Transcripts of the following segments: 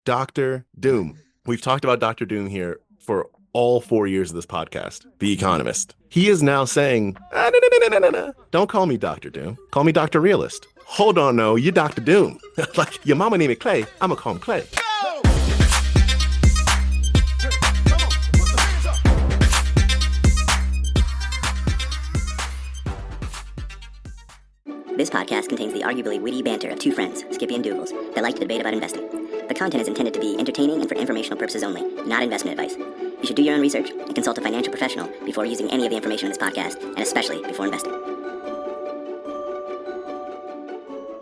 Dr. Doom. We've talked about Dr. Doom here for all 4 years of this podcast, The Economist. He is now saying, no, no, no, no, no, no. Don't call me Dr. Doom. Call me Dr. Realist. Hold on, no, you're Dr. Doom. Like your mama named me Clay, I'm gonna call him Clay. This podcast contains the arguably witty banter of two friends, Skippy and Doogles, that like to debate about investing. The content is intended to be entertaining and for informational purposes only, not investment advice. You should do your own research and consult a financial professional before using any of the information in this podcast, and especially before investing.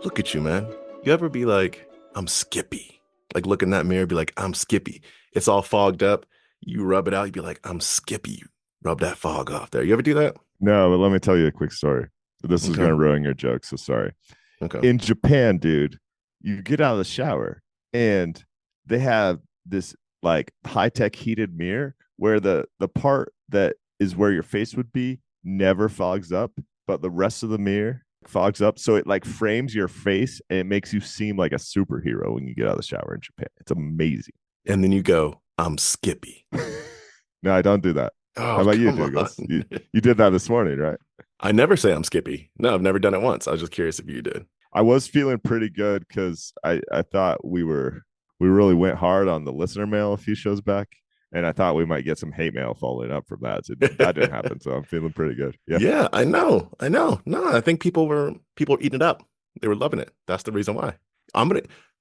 Look at you, man. You ever be like, I'm Skippy? Like look in that mirror, be like, I'm Skippy. It's all fogged up. You rub it out, you be like, I'm Skippy. You rub that fog off there. You ever do that? No, but let me tell you a quick story. This is Okay. going to ruin your joke, so sorry. Okay. In Japan, dude, you get out of the shower and they have this like high-tech heated mirror where the part that is where your face would be never fogs up, but the rest of the mirror fogs up. So it like frames your face and it makes you seem like a superhero when you get out of the shower in Japan. It's amazing. And then you go, I'm Skippy. No, I don't do that. Oh, How about you, come Douglas? on. You did that this morning, right? I never say I'm Skippy. No, I've never done it once. I was just curious if you did. I was feeling pretty good because I thought we really went hard on the listener mail a few shows back, and I thought we might get some hate mail following up from that. So that didn't happen, so I'm feeling pretty good. Yeah. Yeah, I know. No, I think people were eating it up. They were loving it. That's the reason why.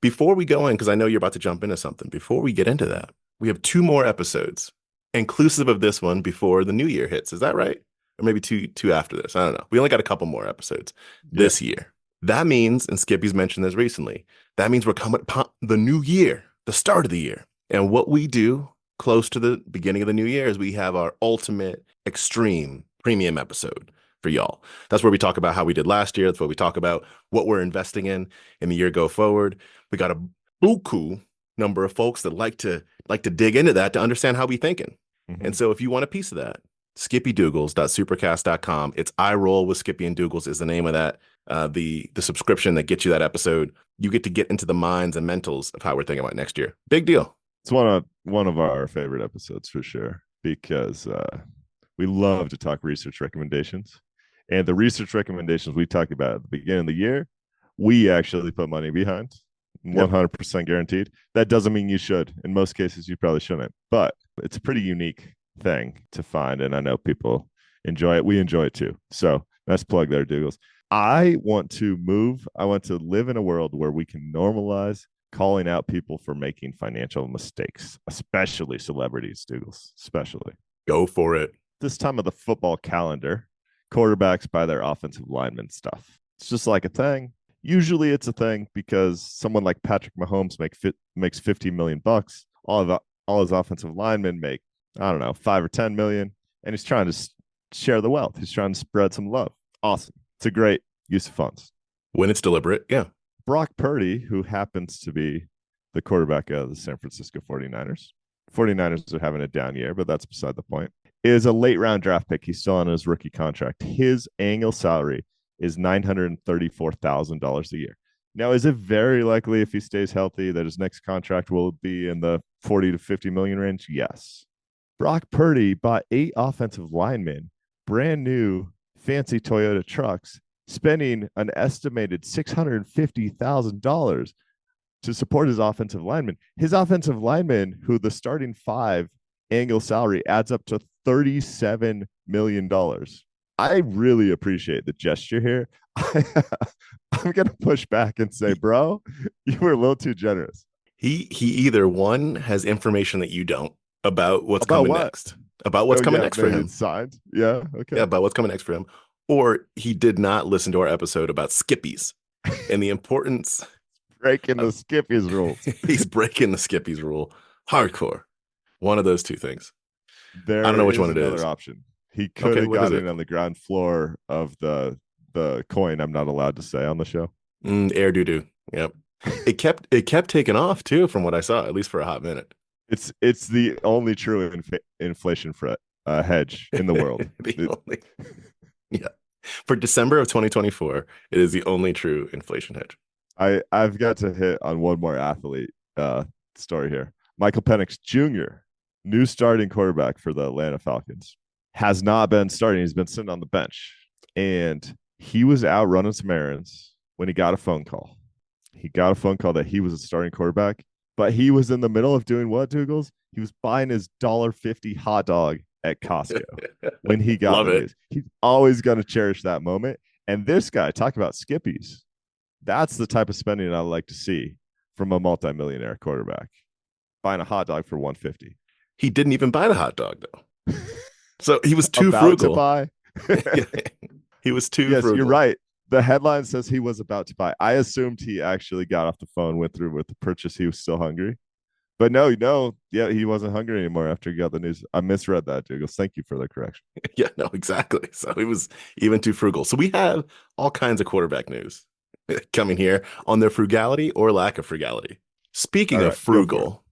Before we go in, because I know you're about to jump into something. Before we get into that, we have 2 more episodes, inclusive of this one, before the new year hits. Is that right? Or maybe two after this. I don't know. We only got a couple more episodes this year. That means, and Skippy's mentioned this recently, that means we're coming upon the new year, the start of the year. And what we do close to the beginning of the new year is we have our ultimate extreme premium episode for y'all. That's where we talk about how we did last year. That's where we talk about what we're investing in the year go forward. We got a buku number of folks that like to dig into that to understand how we thinking. Mm-hmm. And so if you want a piece of that, skippydoogles.supercast.com. It's I Roll with Skippy and Doogles is the name of that. The subscription that gets you that episode. You get to get into the minds and mentals of how we're thinking about next year. Big deal. It's one of our favorite episodes for sure because we love to talk research recommendations, and the research recommendations we talked about at the beginning of the year, we actually put money behind, 100% guaranteed. That doesn't mean you should. In most cases, you probably shouldn't, but it's a pretty unique thing to find, and I know people enjoy it. We enjoy it too. So nice plug there, Douglas. I want to live in a world where we can normalize calling out people for making financial mistakes, especially celebrities, Douglas, especially. Go for it. This time of the football calendar, quarterbacks buy their offensive lineman stuff. It's just like a thing. Usually it's a thing because someone like Patrick Mahomes makes $15 million. All his offensive linemen make, I don't know, 5 or 10 million. And he's trying to share the wealth. He's trying to spread some love. Awesome. It's a great use of funds. When it's deliberate, yeah. Brock Purdy, who happens to be the quarterback of the San Francisco 49ers. 49ers are having a down year, but that's beside the point. Is a late round draft pick. He's still on his rookie contract. His annual salary is $934,000 a year. Now, is it very likely if he stays healthy that his next contract will be in the 40 to 50 million range? Yes. Brock Purdy bought 8 offensive linemen, brand new fancy Toyota trucks, spending an estimated $650,000 to support his offensive linemen. His offensive linemen, who the starting 5 annual salary adds up to $37 million. I really appreciate the gesture here. I'm going to push back and say, bro, you were a little too generous. He either one has information that you don't about what's coming next. About what's coming next for him. Signed. Yeah. Okay. Yeah, about what's coming next for him. Or he did not listen to our episode about Skippies and the importance. Breaking the Skippies rules. He's breaking the Skippies rule. Hardcore. One of those two things. I don't know which one it is. Another option. He could have got in on the ground floor of the coin I'm not allowed to say on the show. Air doo-doo. Yep. It kept taking off too, from what I saw, at least for a hot minute. It's the only true inflation hedge in the world. Yeah. For December of 2024, it is the only true inflation hedge. I've got to hit on one more athlete story here. Michael Penix Jr., new starting quarterback for the Atlanta Falcons, has not been starting. He's been sitting on the bench. And he was out running some errands when he got a phone call. He got a phone call that he was a starting quarterback, but he was in the middle of doing what, Douglas? He was buying his $1.50 hot dog at Costco when he got Love the it. news. He's always going to cherish that moment. And this guy, talk about Skippies. That's the type of spending I like to see from a multimillionaire quarterback. Buying a hot dog for $1.50. He didn't even buy the hot dog though. So he was too About to frugal. buy. He was too Yes, frugal. you're right. The headline says he was about to buy. I assumed he actually got off the phone, went through with the purchase. He was still hungry. But no, yeah, he wasn't hungry anymore after he got the news. I misread that, Douglas. Thank you for the correction. Yeah, no, exactly. So he was even too frugal. So we have all kinds of quarterback news coming here on their frugality or lack of frugality. Speaking All of right, go for it. frugal,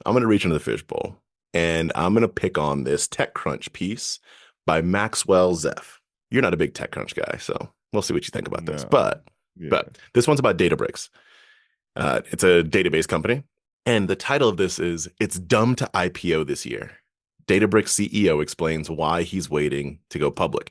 I'm going to reach into the fishbowl and I'm going to pick on this Techcrunch piece by Maxwell Zeff. You're not a big Techcrunch guy, so we'll see what you think about this. No. But Yeah. this one's about Databricks. It's a database company. And the title of this is It's Dumb to IPO This Year. Databricks CEO explains why he's waiting to go public.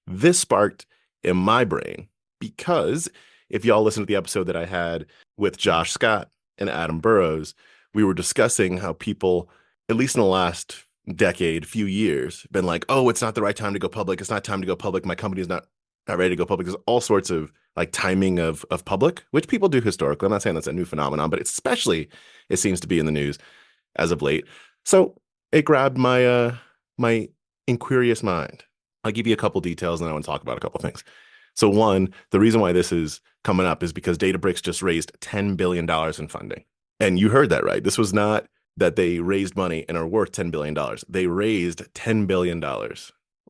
This sparked in my brain because if y'all listen to the episode that I had with Josh Scott and Adam Burrows, we were discussing how people, at least in the last decade, few years, been like, oh, it's not the right time to go public. It's not time to go public. My company is not ready to go public. There's all sorts of like timing of public, which people do historically. I'm not saying that's a new phenomenon, but especially it seems to be in the news as of late. So it grabbed my incurious mind. I'll give you a couple details and then I want to talk about a couple things. So one, the reason why this is coming up is because Databricks just raised $10 billion in funding. And you heard that right. This was not that they raised money and are worth $10 billion. They raised $10 billion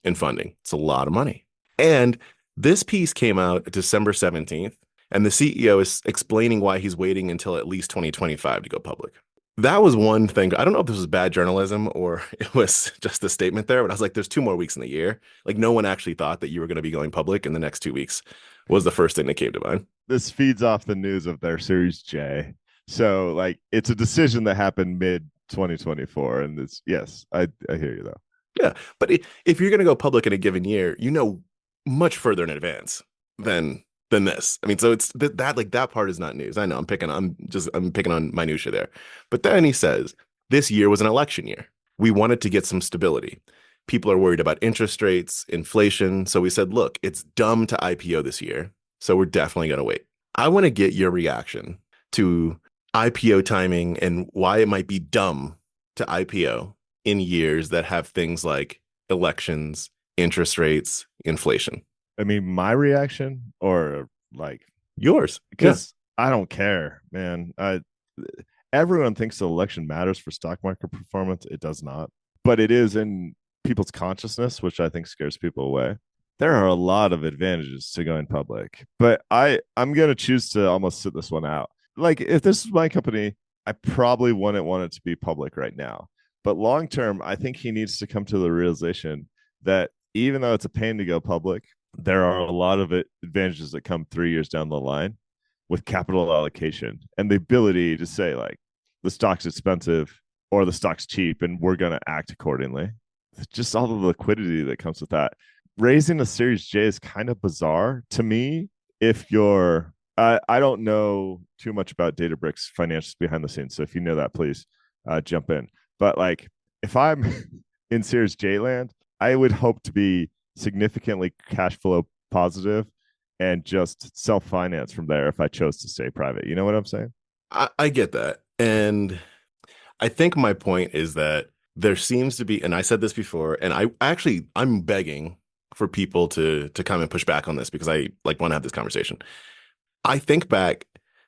in funding. It's a lot of money. And this piece came out December 17th, and the CEO is explaining why he's waiting until at least 2025 to go public. That was one thing. I don't know if this was bad journalism or it was just a statement there, but I was like, there's 2 more weeks in the year. Like no one actually thought that you were going to be going public in the next 2 weeks was the first thing that came to mind. This feeds off the news of their Series J. So like it's a decision that happened mid 2024. And it's yes, I hear you though. Yeah. But if you're going to go public in a given year, you know much further in advance than this. I mean, so it's that like that part is not news. I know I'm picking on minutia there. But then he says, this year was an election year. We wanted to get some stability. People are worried about interest rates, inflation. So we said, look, it's dumb to IPO this year. So we're definitely going to wait. I want to get your reaction to IPO timing and why it might be dumb to IPO in years that have things like elections, interest rates, inflation. I mean, my reaction or like yours, because I don't care, man. Everyone thinks the election matters for stock market performance. It does not, but it is in people's consciousness, which I think scares people away. There are a lot of advantages to going public, but I'm going to choose to almost sit this one out. Like if this is my company, I probably wouldn't want it to be public right now. But long term, I think he needs to come to the realization that even though it's a pain to go public, there are a lot of advantages that come 3 years down the line with capital allocation and the ability to say like the stock's expensive or the stock's cheap and we're going to act accordingly. Just all the liquidity that comes with that. Raising a Series J is kind of bizarre to me. If you're, I don't know too much about Databricks financials behind the scenes. So if you know that, please jump in. But like if I'm in Series J land, I would hope to be significantly cash flow positive and just self-finance from there if I chose to stay private. You know what I'm saying? I get that. And I think my point is that there seems to be, and I said this before, and I'm begging for people to come and push back on this because I like want to have this conversation. I think back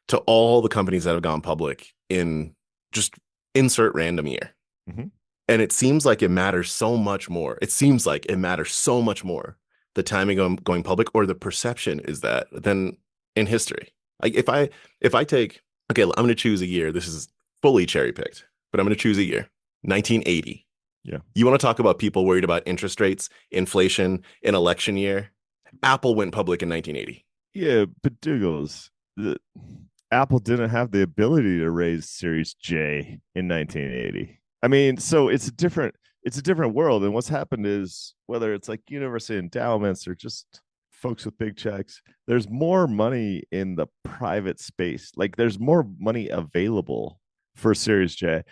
to all the companies that have gone public in just insert random year. Mm-hmm. And it seems like it matters so much more. It seems like it matters so much more, the timing of going public or the perception is that than in history. Like if I take, okay, I'm going to choose a year. This is fully cherry picked, but I'm going to choose a year, 1980. Yeah. You want to talk about people worried about interest rates, inflation, an election year? Apple went public in 1980. Yeah, but Doogles, Apple didn't have the ability to raise Series J in 1980. I mean, so it's a different world. And what's happened is whether it's like university endowments or just folks with big checks, there's more money in the private space. Like there's more money available for Series J.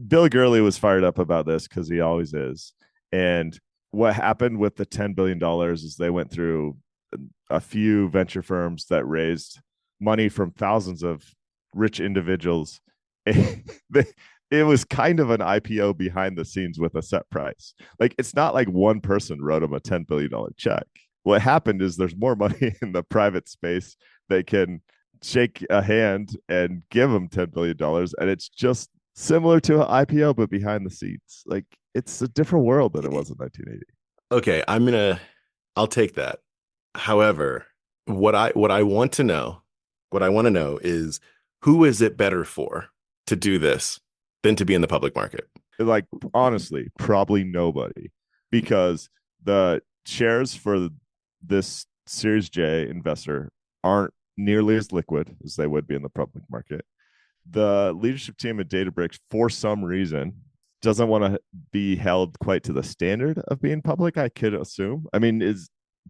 Bill Gurley was fired up about this because he always is. And what happened with the $10 billion is they went through a few venture firms that raised money from thousands of rich individuals. It was kind of an IPO behind the scenes with a set price. Like it's not like one person wrote him a $10 billion check. What happened is there's more money in the private space. They can shake a hand and give them $10 billion, and it's just similar to an IPO but behind the scenes. Like it's a different world than it was in 1980. Okay, I'll take that. However, what I want to know, what I want to know is who is it better for to do this than to be in the public market? Like honestly, probably nobody, because the shares for this Series J investor aren't nearly as liquid as they would be in the public market. The leadership team at Databricks, for some reason, doesn't want to be held quite to the standard of being public, I could assume. I mean,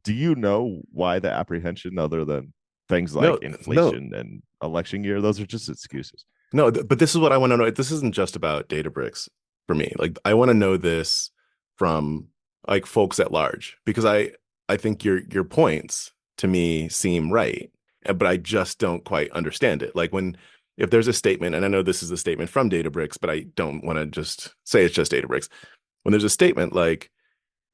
do you know why the apprehension other than things like No, no, inflation and election year? Those are just excuses. no, but this is what I want to know. This isn't just about Databricks for me. Like I want to know this from like folks at large because I think your points to me seem right, but I just don't quite understand it. Like when if there's a statement, and I know this is a statement from Databricks, but I don't want to just say it's just Databricks. When there's a statement like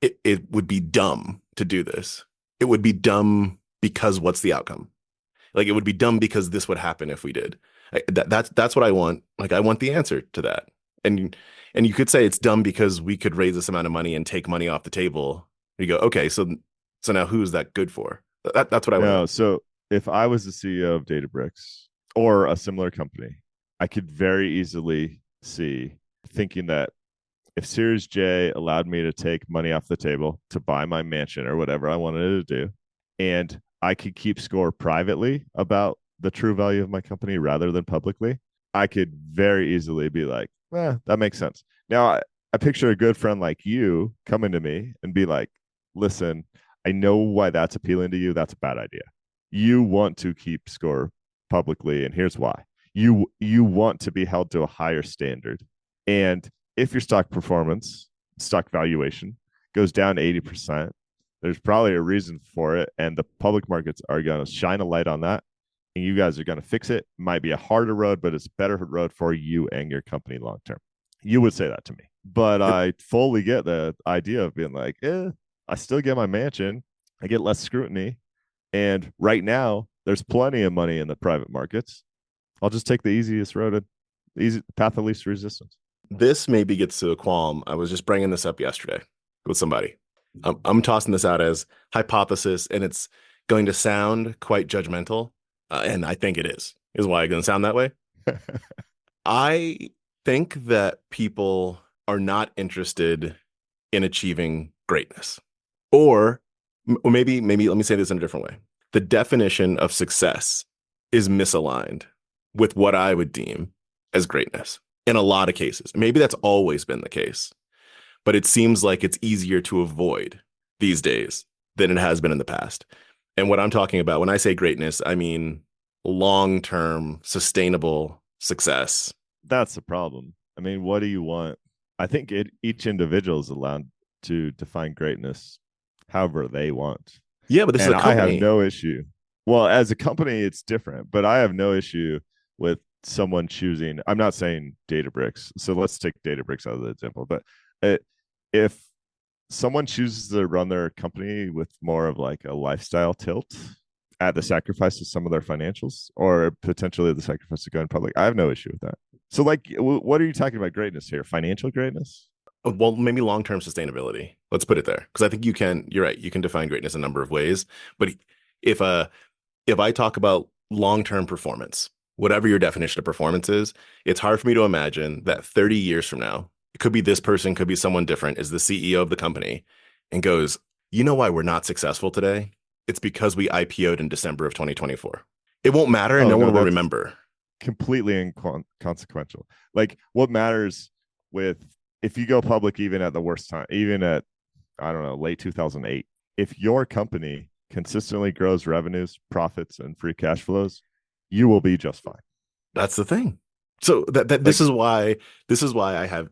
it would be dumb to do this. It would be dumb because what's the outcome? Like it would be dumb because this would happen if we did. That's what I want. Like I want the answer to that. And you could say it's dumb because we could raise this amount of money and take money off the table. You go, okay, so now who's that good for? That's what I want to No, know. so if I was the CEO of Databricks or a similar company, I could very easily see thinking that if Series J allowed me to take money off the table to buy my mansion or whatever I wanted to do, and I could keep score privately about the true value of my company rather than publicly, I could very easily be like, that makes sense. Now, I picture a good friend like you coming to me and be like, listen, I know why that's appealing to you. That's a bad idea. You want to keep score publicly, and here's why. You want to be held to a higher standard. And if your stock performance, stock valuation goes down 80%, there's probably a reason for it. And the public markets are going to shine a light on that. And you guys are going to fix it. Might be a harder road, but it's a better road for you and your company long term. You would say that to me. But I fully get the idea of being like, I still get my mansion. I get less scrutiny. And right now, there's plenty of money in the private markets. I'll just take the easiest road, the easy path of least resistance. This maybe gets to a qualm. I was just bringing this up yesterday with somebody. I'm tossing this out as hypothesis, and it's going to sound quite judgmental, and I think it is why it's going to sound that way. I think that people are not interested in achieving greatness. Or maybe let me say this in a different way. The definition of success is misaligned with what I would deem as greatness in a lot of cases. Maybe that's always been the case, but it seems like it's easier to avoid these days than it has been in the past. And what I'm talking about when I say greatness, I mean long-term sustainable success. That's the problem. I mean, what do you want? I think each individual is allowed to define greatness however they want. Yeah, but this is And a I have company. no issue. Well, as a company, it's different, but I have no issue with someone choosing. I'm not saying Databricks. So let's take Databricks out of the example. But if someone chooses to run their company with more of like a lifestyle tilt at the sacrifice of some of their financials or potentially the sacrifice of going public, I have no issue with that. So, like, what are you talking about greatness here? Financial greatness? Well, maybe long-term sustainability. Let's put it there. Because I think you're right, you can define greatness a number of ways. But if uh if I talk about long-term performance, whatever your definition of performance is, it's hard for me to imagine that 30 years from now, it could be this person, could be someone different, is the CEO of the company and goes, you know why we're not successful today? It's because we IPO'd in December of 2024. It won't matter and Oh no no, one will that's remember. completely inconsequential. Like what matters with if you go public even at the worst time, even at I don't know, late 2008, if your company consistently grows revenues, profits, and free cash flows, you will be just fine. That's the thing. So that Like, this is why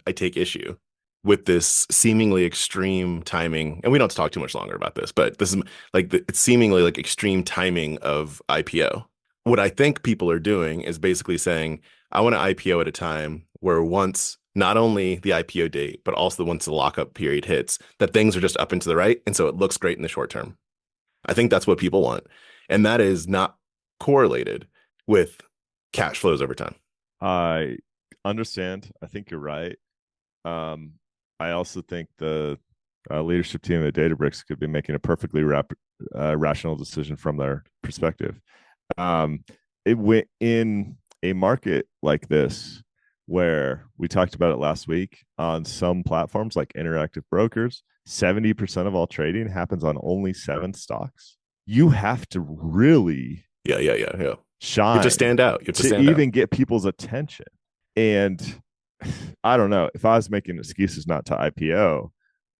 I take issue with this seemingly extreme timing. And we don't have to talk too much longer about this, but this is like it's seemingly like extreme timing of IPO. What I think people are doing is basically saying, I want to IPO at a time where once not only the IPO date, but also once the lockup period hits, that things are just up and to the right. And so it looks great in the short term. I think that's what people want. And that is not correlated with cash flows over time. I understand. I think you're right. Um, I also think the leadership team at Databricks could be making a perfectly rational decision from their perspective. Um, it went in a market like this, where we talked about it last week on some platforms like interactive brokers, 70% of all trading happens on only 7 stocks. You have to really Yeah. You have to shine stand out. You have to to stand out. even get people's attention. And I don't know if I was making excuses not to IPO,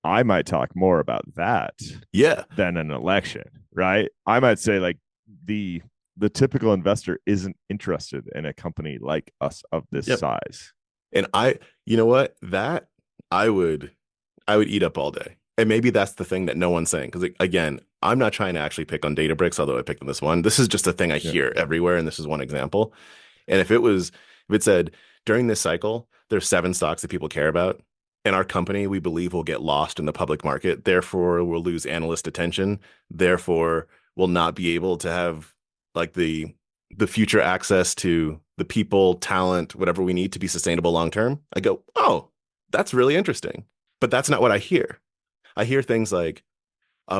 I might talk more about that Yeah. than an election, right? I might say like the the typical investor isn't interested in a company like us of this Yep. size. And you know what? That I would I would eat up all day. And maybe that's the thing that no one's saying. Because again, I'm not trying to actually pick on Databricks, although I picked on this one. This is just a thing I Yeah. hear everywhere, and this is one example. And if it said during this cycle, there's 7 stocks that people care about, and our company we believe will get lost in the public market, therefore we'll lose analyst attention, therefore we'll not be able to have like the future access to the people, talent, whatever we need to be sustainable long term. I go, oh, that's really interesting. But that's not what I hear. I hear things like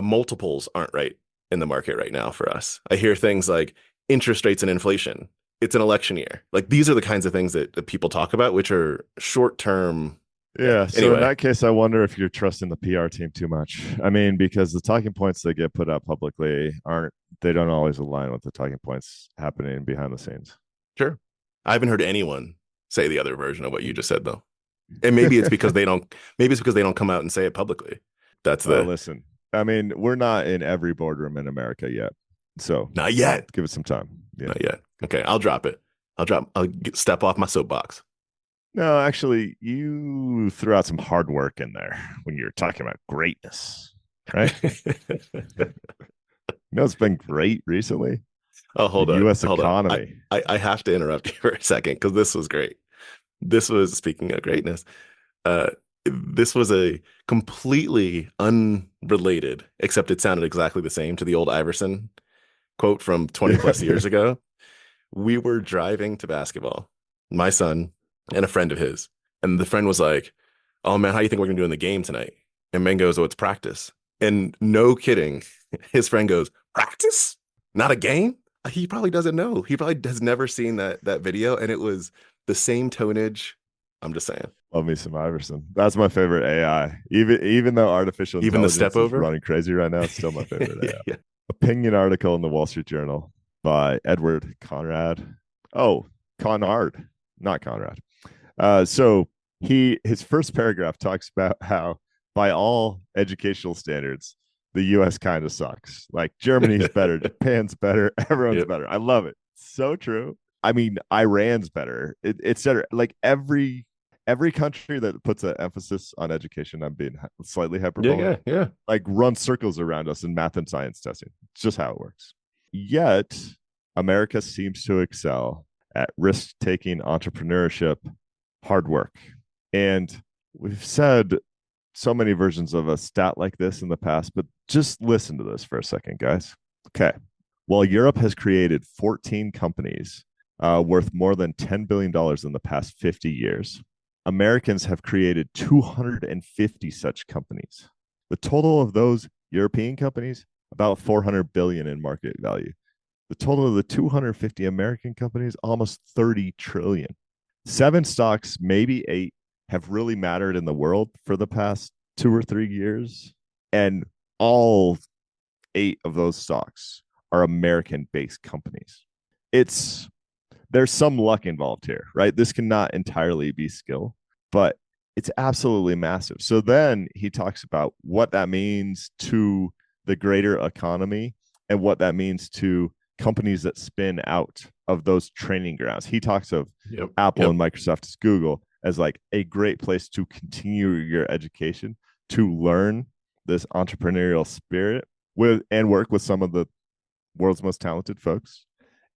multiples aren't right in the market right now for us. I hear things like interest rates and inflation. It's an election year. Like these are the kinds of things that people talk about, which are short term. Yeah. Yeah. So in Anyway, that case, I wonder if you're trusting the PR team too much. I mean, because the talking points that get put out publicly they don't always align with the talking points happening behind the scenes. sure. I haven't heard anyone say the other version of what you just said though. And maybe it's because they don't come out and say it publicly. That's Well, the listen, I mean, we're not in every boardroom in America yet. So not yet. give it some time. Yeah. Not yet. Okay, I'll drop it. Step off my soapbox. No, actually, you threw out some hard work in there when you're talking about greatness, right? You know, it's been great recently. Oh, The hold on. U.S. Hold on. economy. I have to interrupt you for a second because this was great. This was speaking of greatness. Uh, this was a completely unrelated, except it sounded exactly the same to the old Iverson quote from 20 plus years ago. We were driving to basketball, my son and a friend of his. And the friend was like, oh man, how do you think we're gonna do in the game tonight? And man goes, oh, it's practice. And no kidding, his friend goes, practice? Not a game? He probably doesn't know. He probably has never seen that video. And it was the same tonnage. I'm just saying. Love me some Iverson. That's my favorite AI. Even though artificial Even the step intelligence is over. running crazy right now, it's still my favorite AI. Yeah. Opinion article in the Wall Street Journal by Edward Conrad. Oh, Conrad, not Conrad. So his first paragraph talks about how, by all educational standards, the U.S. kind of sucks. Like Germany's better, Japan's better, everyone's Yep. better. I love it. So true. I mean, Iran's better, etc. Like every country that puts an emphasis on education, I'm being slightly hyperbolic, Yeah. like run circles around us in math and science testing. It's just how it works. Yet America seems to excel at risk-taking entrepreneurship, hard work. And we've said so many versions of a stat like this in the past, but just listen to this for a second, guys. Okay. While Europe has created 14 companies worth more than $10 billion in the past 50 years, Americans have created 250 such companies. The total of those European companies, about 400 billion in market value. The total of the 250 American companies, almost 30 trillion. 7 stocks, maybe 8, have really mattered in the world for the past 2 or 3 years. And all 8 of those stocks are American based companies. it's there's some luck involved here, right? This cannot entirely be skill, but it's absolutely massive. So then he talks about what that means to the greater economy and what that means to companies that spin out of those training grounds. He talks of Yep. Apple Yep. and Microsoft as Google as like a great place to continue your education, to learn this entrepreneurial spirit with and work with some of the world's most talented folks,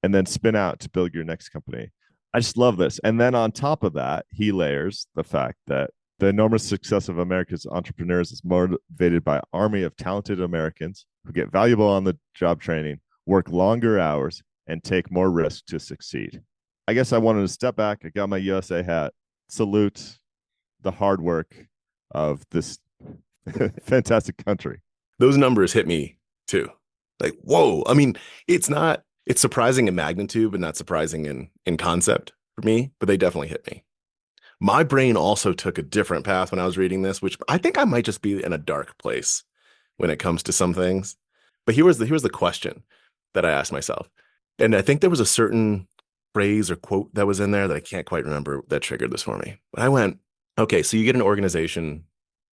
and then spin out to build your next company. I just love this. And then on top of that, he layers the fact that the enormous success of America's entrepreneurs is motivated by an army of talented Americans who get valuable on the job training, work longer hours, and take more risk to succeed. I guess I wanted to step back. I got my USA hat, salute the hard work of this fantastic country. Those numbers hit me too. Like, whoa. I mean, it's surprising in magnitude, but not surprising in concept for me, but they definitely hit me. My brain also took a different path when I was reading this, which I think I might just be in a dark place when it comes to some things. But here's the question that I asked myself. And I think there was a certain phrase or quote that was in there that I can't quite remember that triggered this for me. But I went, okay, so you get an organization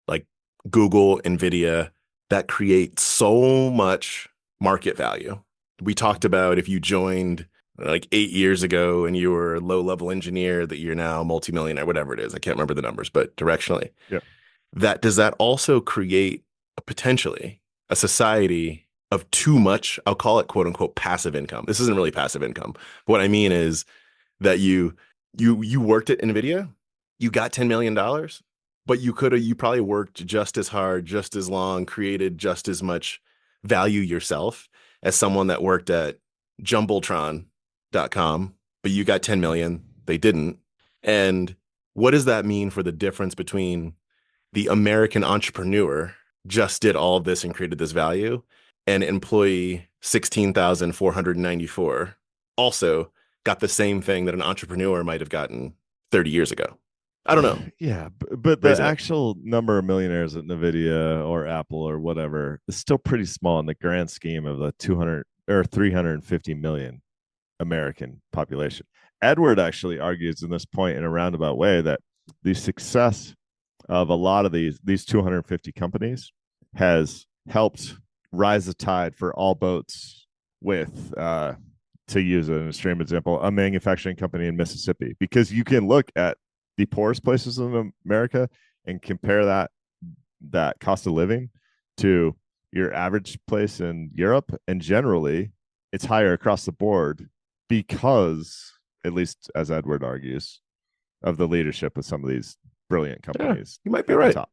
like Google, Nvidia, that create so much market value. We talked about if you joined like 8 years ago and you were a low level engineer that you're now multimillionaire, whatever it is. I can't remember the numbers, but directionally, Yeah. that does that also create potentially a society of too much, I'll call it quote unquote passive income. This isn't really passive income. But what I mean is that you worked at Nvidia, you got $10 million, but you probably worked just as hard, just as long, created just as much value yourself as someone that worked at jumbotron.com, but you got 10 million, they didn't. And what does that mean for the difference between the American entrepreneur just did all of this and created this value, and employee 16,494 also got the same thing that an entrepreneur might have gotten 30 years ago? I don't know. Yeah, but the Raising it. actual number of millionaires at Nvidia or Apple or whatever is still pretty small in the grand scheme of the 200 or 350 million American population. Edward actually argues in this point in a roundabout way that the success of a lot of these 250 companies has helped rise the tide for all boats with to use an extreme example, a manufacturing company in Mississippi, because you can look at the poorest places in America and compare that cost of living to your average place in Europe, and generally it's higher across the board because, at least as Edward argues, of the leadership of some of these brilliant Yeah, companies you might be at the right. top.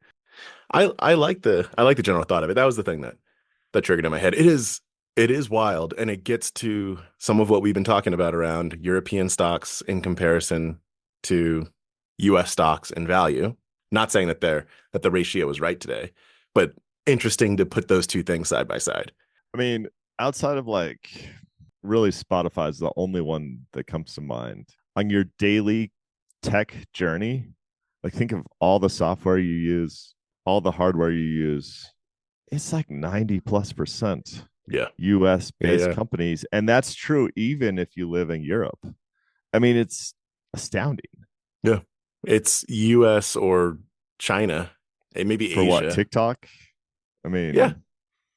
I like the general thought of it. That was the thing that triggered in my head. It is wild, and it gets to some of what we've been talking about around European stocks in comparison to US stocks and value. Not saying that the ratio is right today, but interesting to put those two things side by side. I mean, outside of like really Spotify's the only one that comes to mind on your daily tech journey. Like think of all the software you use, all the hardware you use. It's like 90+% Yeah. US Yeah, based yeah. companies. And that's true even if you live in Europe. I mean, it's astounding. Yeah. It's US or China, maybe For what? Asia. TikTok? I Yeah. mean,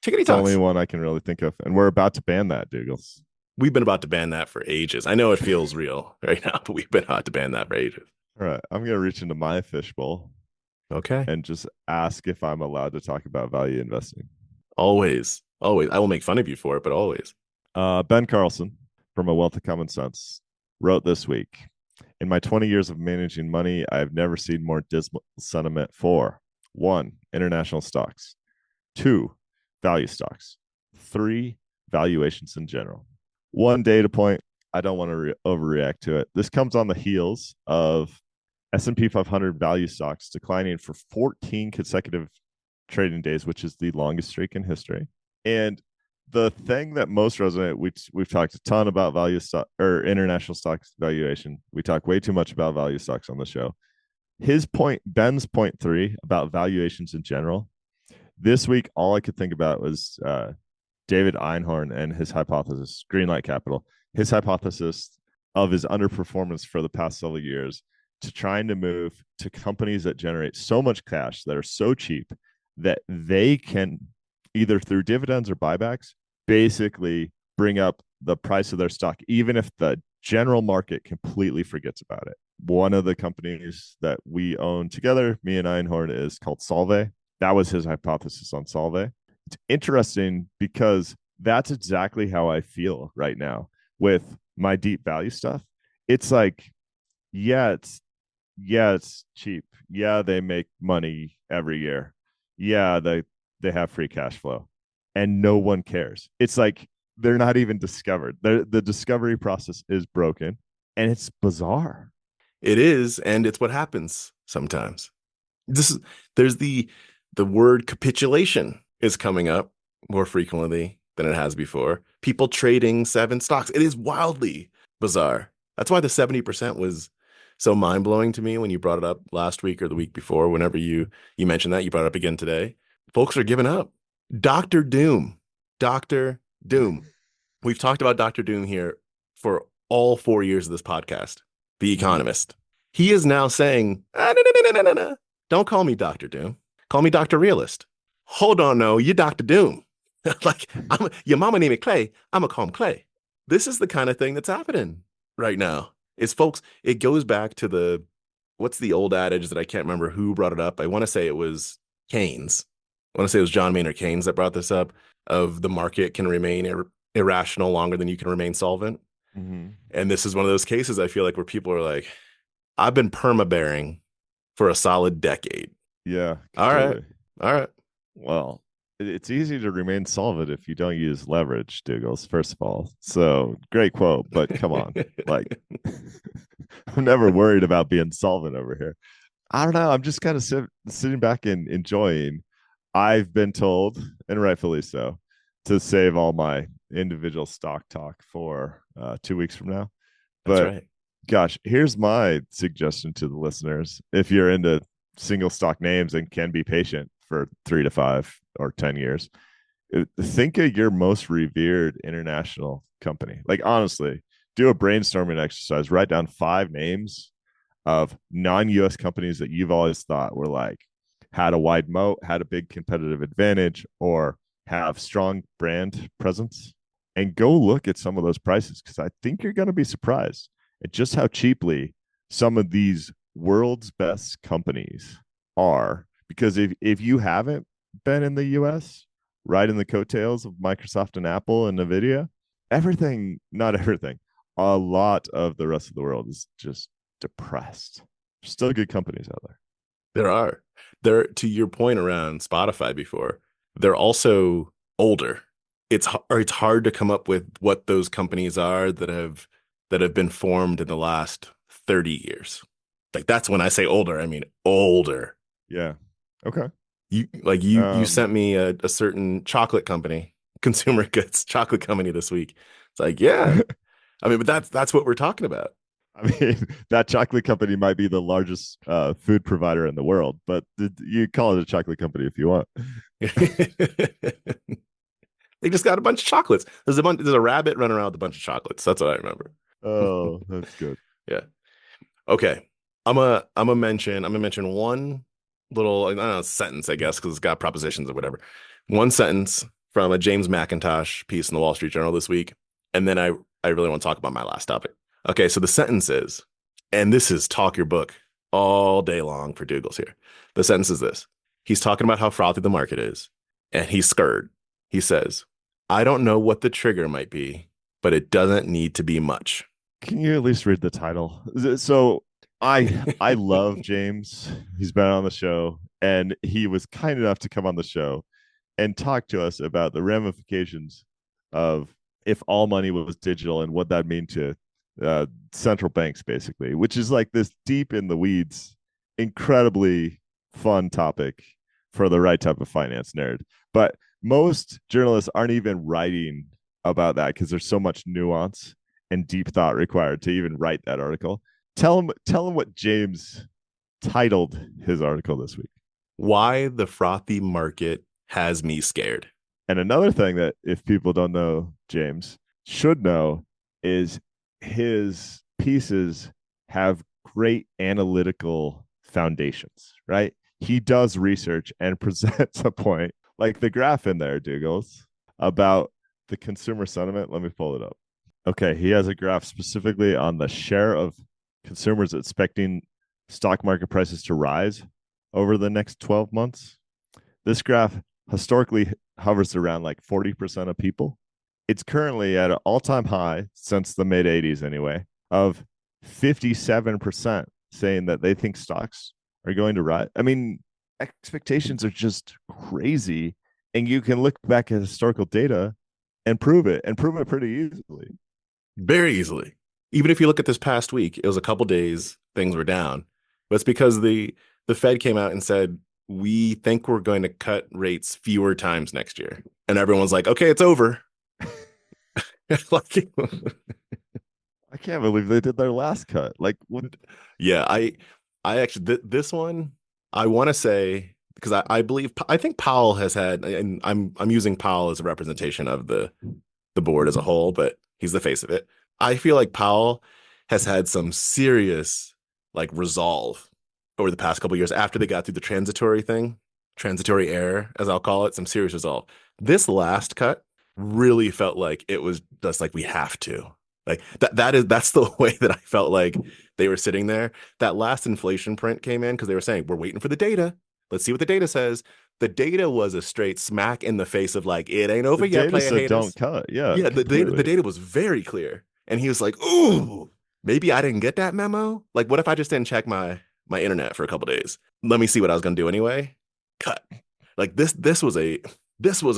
Chickadee it's the only talks. one I can really think of. And we're about to ban that, Doogles. We've been about to ban that for ages. I know it feels real right now, but we've been about to ban that for ages. All right. I'm going to reach into my fishbowl Okay. and just ask if I'm allowed to talk about value investing. Always. Always. I will make fun of you for it, but always. Ben Carlson from A Wealth of Common Sense wrote this week, in my 20 years of managing money, I have never seen more dismal sentiment for one, international stocks, two, value stocks, three, valuations in general. One data point, I don't want to overreact to it. This comes on the heels of S&P 500 value stocks declining for 14 consecutive trading days, which is the longest streak in history. And the thing that most resonate, we've talked a ton about value stock or international stocks valuation. We talk way too much about value stocks on the show. His point, Ben's point 3 about valuations in general. This week, all I could think about was David Einhorn and his hypothesis, Greenlight Capital, his hypothesis of his underperformance for the past several years to trying to move to companies that generate so much cash that are so cheap that they can either through dividends or buybacks basically bring up the price of their stock, even if the general market completely forgets about it. One of the companies that we own together, me and Einhorn, is called Solvay. That was his hypothesis on Solvay. It's interesting because that's exactly how I feel right now with my deep value stuff. It's like, yeah, it's cheap. Yeah, they make money every year. Yeah, they have free cash flow, and no one cares. It's like they're not even discovered. The discovery process is broken, and it's bizarre. It is, and it's what happens sometimes. This is there's the word capitulation is coming up more frequently than it has before. People trading seven stocks. It is wildly bizarre. That's why the 70% was so mind-blowing to me when you brought it up last week or the week before. Whenever you mentioned that, you brought it up again today. Folks are giving up. Doctor Doom. Doctor Doom. We've talked about Doctor Doom here for all 4 years of this podcast. The Mhm. Economist. He is now saying, no, no, no, no, no, no. Don't call me Doctor Doom. Call me Dr. Realist. Hold on, no, you're Dr. Doom. Like, your mama named me Clay. I'm going to call him Clay. This is the kind of thing that's happening right now. Is folks, it goes back to what's the old adage that I can't remember who brought it up. I want to say it was Keynes. I want to say it was John Maynard Keynes that brought this up of the market can remain irrational longer than you can remain solvent. Mhm. And this is one of those cases I feel like where people are like, I've been perma bearing for a solid decade. Yeah, All right. completely. All right. Well, it's easy to remain solvent if you don't use leverage, Doogles, first of all. So great quote, but come on. Like, I'm never worried about being solvent over here. I don't know. I'm just kind of sitting back and enjoying. I've been told, and rightfully so, to save all my individual stock talk for 2 weeks from now. That's But right. gosh, here's my suggestion to the listeners. If you're into single stock names and can be patient for 3 to 5 or 10 years, think of your most revered international company. Like, honestly, do a brainstorming exercise, write down 5 names of non-US companies that you've always thought were like had a wide moat, had a big competitive advantage, or have strong brand presence, and go look at some of those prices, because I think you're going to be surprised at just how cheaply some of these world's best companies are. Because if you haven't been in the US riding the coattails of Microsoft and Apple and Nvidia, everything, not everything, a lot of the rest of the world is just depressed. There's still good companies out there. There are. There, to your point around Spotify before, they're also older. It's hard to come up with what those companies are that have been formed in the last 30 years. Like that's when I say older, I mean older. Yeah. Okay. You Um, sent me a certain chocolate company, consumer goods chocolate company this week. It's like, yeah. I mean, but that's what we're talking about. I mean, that chocolate company might be the largest food provider in the world, but you call it a chocolate company if you want. They just got a bunch of chocolates. There's a rabbit running around with a bunch of chocolates. That's what I remember. Oh, that's good. Yeah. Okay. I'm gonna mention one little I don't know sentence, I guess, because it's got propositions or whatever. One sentence from a James McIntosh piece in the Wall Street Journal this week, and then I really want to talk about my last topic. Okay, so the sentence is, and this is talk your book all day long for Douglas here. The sentence is this. He's talking about how frothy the market is, and he's scared. He says, I don't know what the trigger might be, but it doesn't need to be much. Can you at least read the title? So I love James. He's been on the show, and he was kind enough to come on the show and talk to us about the ramifications of if all money was digital and what that mean to central banks, basically, which is like this deep in the weeds, incredibly fun topic for the right type of finance nerd. But most journalists aren't even writing about that because there's so much nuance and deep thought required to even write that article. Tell him what James titled his article this week. Why the frothy market has me scared. And another thing that if people don't know, James should know is his pieces have great analytical foundations, right? He does research and presents a point like the graph in there, Doogles, about the consumer sentiment. Let me pull it up. Okay, he has a graph specifically on the share of consumers expecting stock market prices to rise over the next 12 months. This graph historically hovers around like 40% of people. It's currently at an all-time high since the mid 80s anyway of 57% saying that they think stocks are going to rise. I mean, expectations are just crazy, and you can look back at historical data and prove it pretty easily. Very easily. Even if you look at this past week, it was a couple days things were down. But it's because the Fed came out and said, we think we're going to cut rates fewer times next year. And everyone's like, okay, it's over. Like, I can't believe they did their last cut. Like, what? yeah, I actually this one I want to say because I think Powell has had, and I'm using Powell as a representation of the board as a whole, but he's the face of it. I feel like Powell has had some serious like resolve over the past couple of years after they got through the transitory error, as I'll call it, some serious resolve. This last cut really felt like it was just like we have to. Like that's the way that I felt like they were sitting there. That last inflation print came in because they were saying, we're waiting for the data. Let's see what the data says. The data was a straight smack in the face of like, it ain't The over yet, data player said don't haters. cut. Yeah, Yeah, the completely. data was very clear. And he was like, ooh, maybe I didn't get that memo. Like, what if I just didn't check my internet for a couple days? Let me see what I was gonna do anyway. Cut. Like this was a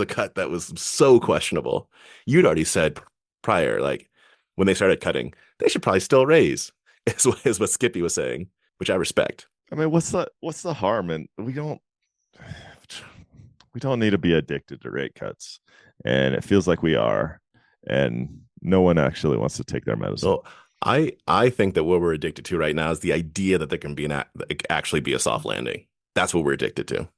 cut that was so questionable. You'd already said prior, like when they started cutting, they should probably still raise, is what Skippy was saying, which I respect. I mean, what's the harm? And we don't need to be addicted to rate cuts, and it feels like we are, and no one actually wants to take their medicine. So I think that what we're addicted to right now is the idea that there can be actually be a soft landing. That's what we're addicted to.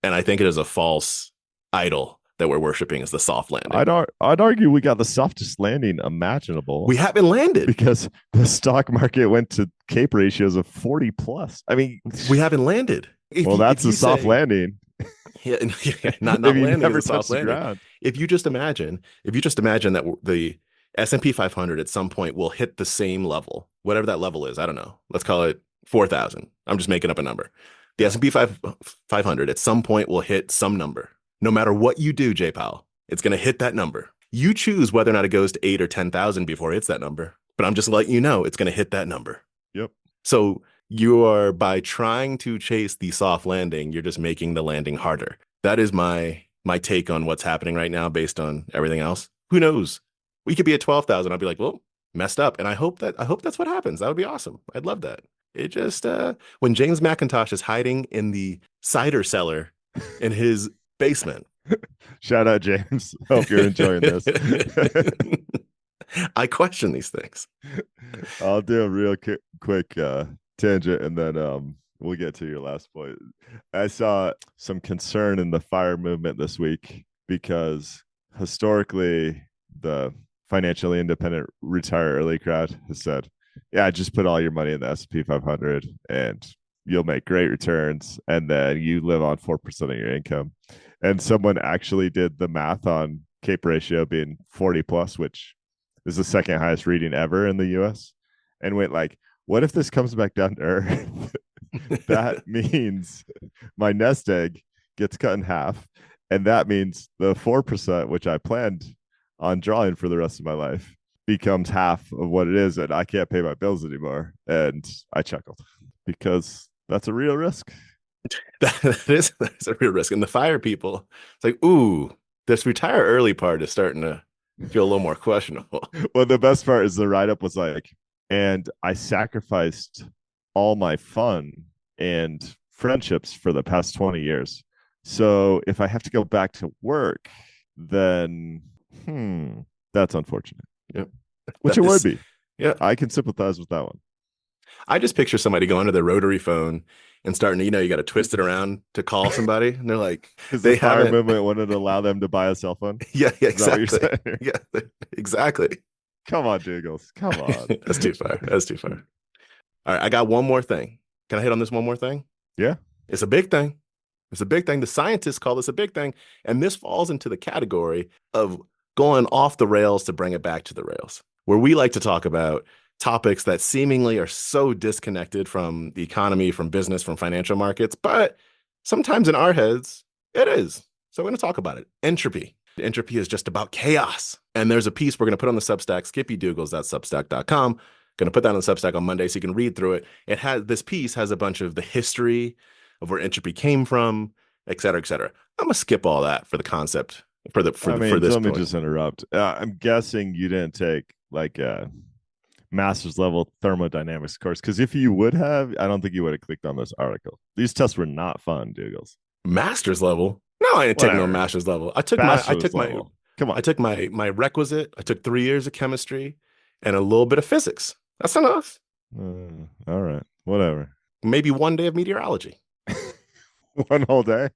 And I think it is a false idol that we're worshiping as the soft landing. I'd argue we got the softest landing imaginable We haven't landed. because the stock market went to cape ratios of 40 plus. I mean, We haven't landed. well, If that's a you soft say landing. yeah, not If you landing is never a soft touch the landing. ground. If you just imagine that the S&P 500 at some point will hit the same level, whatever that level is. I don't know. Let's call it 4,000. I'm just making up a number. The Yeah. S&P 500 at some point will hit some number. No matter what you do, Jay Powell, it's going to hit that number. You choose whether or not it goes to 8 or 10,000 before it hits that number. But I'm just letting you know it's going to hit that number. Yep. So you are, by trying to chase the soft landing, you're just making the landing harder. That is my take on what's happening right now based on everything else. Who knows? We could be at 12,000. I'll be like, well, messed up. And I hope that's what happens. That would be awesome. I'd love that. It just when James McIntosh is hiding in the cider cellar in his basement. Shout out, James. Hope you're enjoying this. I question these things. I'll do a real quick tangent and then we'll get to your last point. I saw some concern in the FIRE movement this week because historically the financially independent retire early crowd has said, yeah, just put all your money in the S&P 500 and you'll make great returns and then you live on 4% of your income. And someone actually did the math on CAPE ratio being 40 plus, which is the second highest reading ever in the US, and went like, what if this comes back down to earth? That means my nest egg gets cut in half. And that means the 4%, which I planned on drawing for the rest of my life, becomes half of what it is. And I can't pay my bills anymore. And I chuckled because that's a real risk. That's a real risk. And the fire people, it's like, ooh, this retire early part is starting to feel a little more questionable. Well, the best part is the write up was like, and I sacrificed all my fun and friendships for the past 20 years. So if I have to go back to work, then that's unfortunate. Yep. Which That it would is, be. yeah. I can sympathize with that one. I just picture somebody going to their rotary phone and starting to, you got to twist it around to call somebody. And they're like, Because the they fire haven't. movement wanted to allow them to buy a cell phone. Yeah, yeah, Is that what you're exactly. saying? Yeah, exactly. Come on, Doogles. Come on. That's too far. That's too far. All right, I got one more thing. Can I hit on this one more thing? Yeah. It's a big thing. It's a big thing. The scientists call this a big thing. And this falls into the category of going off the rails to bring it back to the rails, where we like to talk about topics that seemingly are so disconnected from the economy, from business, from financial markets. But sometimes in our heads, it is. So we're going to talk about it. Entropy. Entropy is just about chaos. And there's a piece we're going to put on the Substack, skippydoogles.substack.com. Going to put that on the Substack on Monday so you can read through it. This piece has a bunch of the history of where entropy came from, et cetera, et cetera. I'm gonna skip all that for the concept for this let me point. just interrupt. I'm guessing you didn't take like a master's level thermodynamics course, because if you would have, I don't think you would have clicked on this article. These tests were not fun, Doogles. Master's level? No, I didn't take no master's level. I took bachelor's level. Come on. I took my requisite. I took 3 years of chemistry and a little bit of physics. That's enough. All right, whatever. Maybe 1 day of meteorology. One whole day.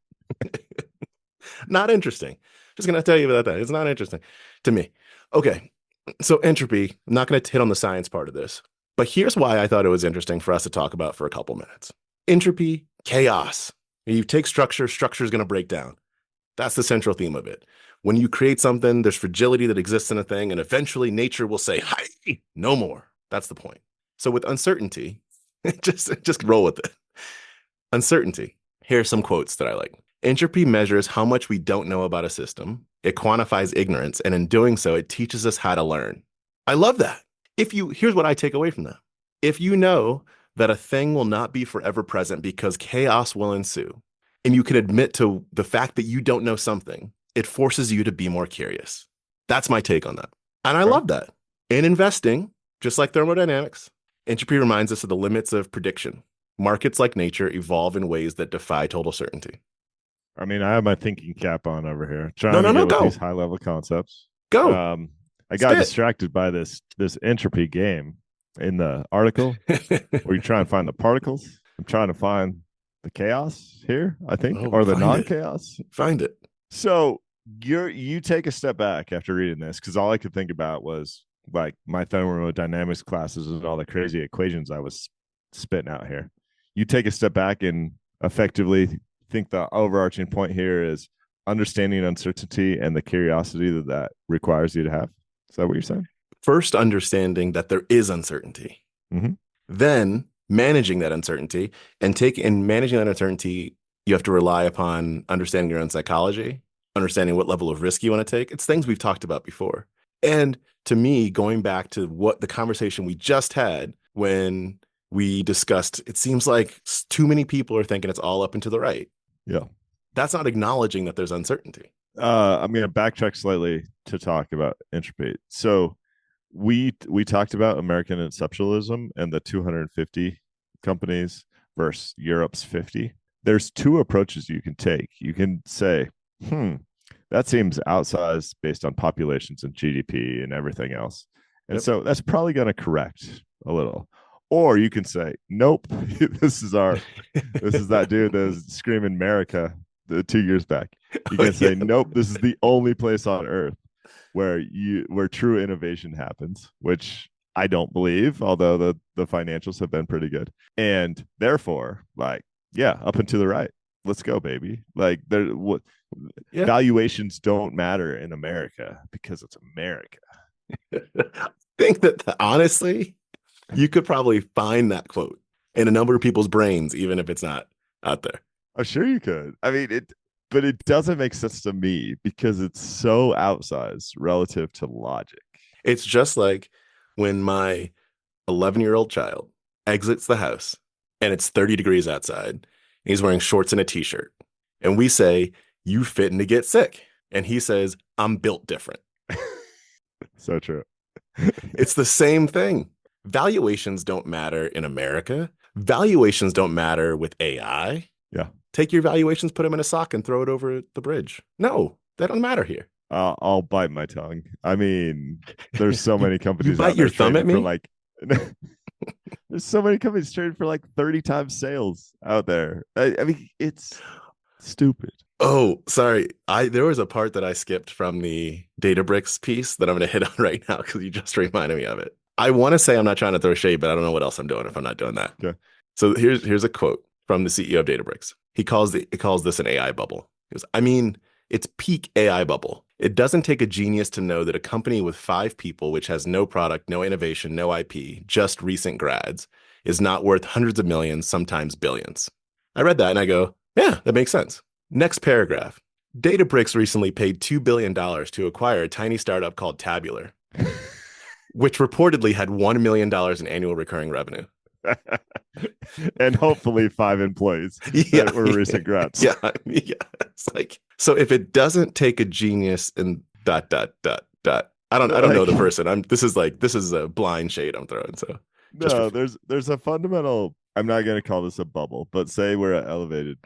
Not interesting. Just gonna tell you about that. It's not interesting to me. Okay, so entropy. I'm not gonna hit on the science part of this, but here's why I thought it was interesting for us to talk about for a couple minutes. Entropy, chaos. You take structure, structure is gonna break down. That's the central theme of it. When you create something, there's fragility that exists in a thing, and eventually nature will say, "Hi, no more." That's the point. So with uncertainty, just roll with it. Uncertainty. Here are some quotes that I like. Entropy measures how much we don't know about a system. It quantifies ignorance, and in doing so, it teaches us how to learn. I love that. Here's what I take away from that. If you know that a thing will not be forever present because chaos will ensue, and you can admit to the fact that you don't know something, it forces you to be more curious. That's my take on that. And I love that. In investing, just like thermodynamics, entropy reminds us of the limits of prediction. Markets, like nature, evolve in ways that defy total certainty. I mean, I have my thinking cap on over here, Go. these high level concepts. Go. I got distracted by this entropy game in the article where you try and find the particles. I'm trying to find the chaos here, I think, or the non-chaos. Find it. So you take a step back after reading this, because all I could think about was like my thermodynamics classes and all the crazy equations I was spitting out here. You take a step back and effectively think the overarching point here is understanding uncertainty and the curiosity that requires you to have. Is that what you're saying? First, understanding that there is uncertainty. Mm-hmm. Then managing that uncertainty, and managing that uncertainty, you have to rely upon understanding your own psychology, understanding what level of risk you want to take. It's things we've talked about before. And to me, going back to what the conversation we just had when we discussed, it seems like too many people are thinking it's all up and to the right. Yeah. That's not acknowledging that there's uncertainty. I'm going to backtrack slightly to talk about entropy. So we talked about American exceptionalism and the 250 companies versus Europe's 50. There's two approaches you can take. You can say, that seems outsized based on populations and GDP and everything else. And so that's probably going to correct a little. Or you can say, nope, this is that dude that was screaming America 2 years back. You can say, nope, this is the only place on earth where true innovation happens, which I don't believe, although the financials have been pretty good. And therefore, up and to the right. Let's go, baby. Valuations don't matter in America because it's America. I think that honestly, you could probably find that quote in a number of people's brains, even if it's not out there. I'm sure you could. I mean, but it doesn't make sense to me because it's so outsized relative to logic. It's just like when my 11-year-old child exits the house and it's 30 degrees outside and he's wearing shorts and a t-shirt. And we say, you fitting to get sick. And he says, I'm built different. So true. It's the same thing. Valuations don't matter in America. Valuations don't matter with AI. Yeah. Take your valuations, put them in a sock and throw it over the bridge. No, that don't matter here. I'll bite my tongue. I mean, there's so many companies. You bite your thumb at me? There's so many companies trading for like 30 times sales out there. I mean, it's stupid. Oh, sorry. There was a part that I skipped from the Databricks piece that I'm going to hit on right now because you just reminded me of it. I want to say I'm not trying to throw shade, but I don't know what else I'm doing if I'm not doing that. Okay. So here's a quote from the CEO of Databricks. He calls this an AI bubble. He goes, I mean, it's peak AI bubble. It doesn't take a genius to know that a company with 5 people, which has no product, no innovation, no IP, just recent grads, is not worth hundreds of millions, sometimes billions. I read that and I go, yeah, that makes sense. Next paragraph. Databricks recently paid $2 billion to acquire a tiny startup called Tabular, which reportedly had $1 million in annual recurring revenue. And hopefully 5 employees that were recent grads. Yeah. It's like, so if it doesn't take a genius and ... I don't know the person. This is a blind shade I'm throwing. So no, there's a fundamental. I'm not going to call this a bubble, but say we're at elevated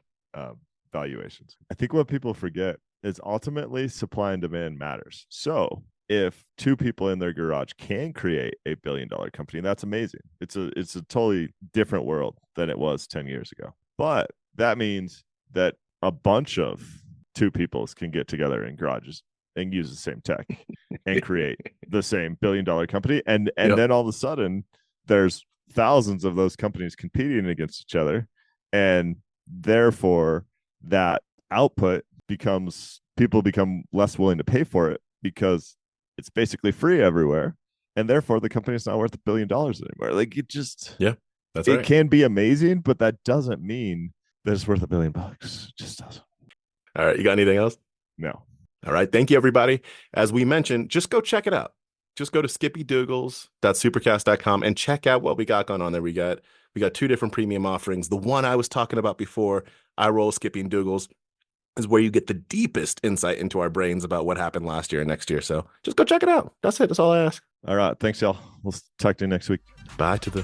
valuations. I think what people forget is ultimately supply and demand matters. So if 2 people in their garage can create $8 billion company, that's amazing. It's a totally different world than it was 10 years ago. But that means that a bunch of 2 peoples can get together in garages and use the same tech and create the same $1 billion company. And then all of a sudden there's thousands of those companies competing against each other. And therefore that output people become less willing to pay for it because it's basically free everywhere. And therefore the company's not worth $1 billion anymore. Like that's it right. can be amazing, but that doesn't mean that it's worth $1 billion. It just doesn't. All right. You got anything else? No. All right. Thank you, everybody. As we mentioned, just go check it out. Just go to skippydoogles.supercast.com and check out what we got going on there. We got 2 different premium offerings. The one I was talking about before, I roll Skippy and Doogles, is where you get the deepest insight into our brains about what happened last year and next year. So just go check it out. That's it. That's all I ask. All right. Thanks, y'all. We'll talk to you next week. Bye to the